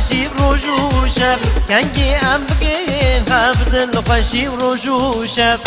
الخشي روجو شاف كنجي أم بقين هبد الخشي روجو شاف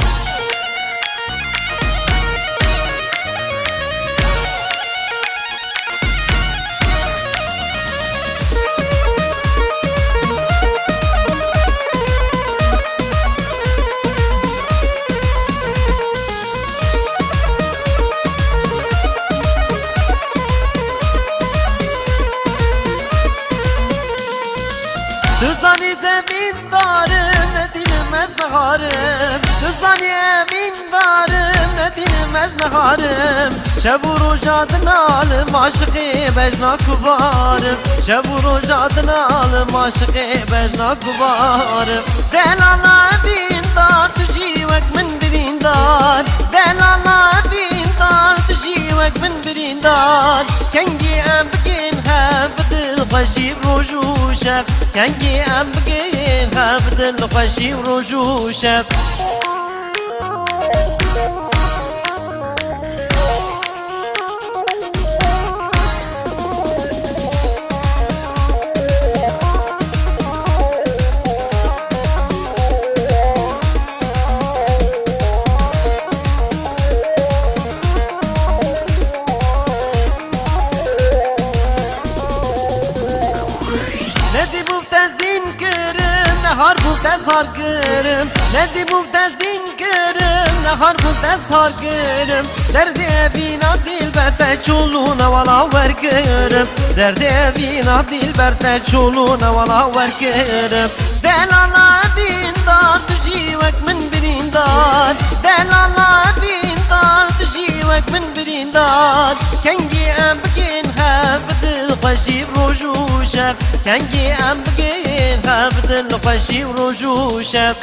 Tuzani zemin darım ne dinmez naharım Tuzani emin darım ne dinmez naharım Şevuru jadına alım aşıkı bejna kubarım Şevuru jadına alım aşıkı bejna kubarım Delala bin dar tujivek min birindar Delala bin dar tujivek min birindar Kengi em bikin hevdi الخشي روجو شاف كنجي أم بقين هبد الخشي روجو شاف Nehar bu tezhar kırım Nedi bu tezdin kırım Nehar bu tezhar kırım Derdi evina dilberte çoluğuna vala ver kırım Derdi evina dilberte çoluğuna vala ver kırım Delala bin dar tujivek min birindar Delala bin dar tujivek min birindar Kengi em bikin hevdi الخشي روجو شاف كنجي أم بقين هبد الخشي روجو شاف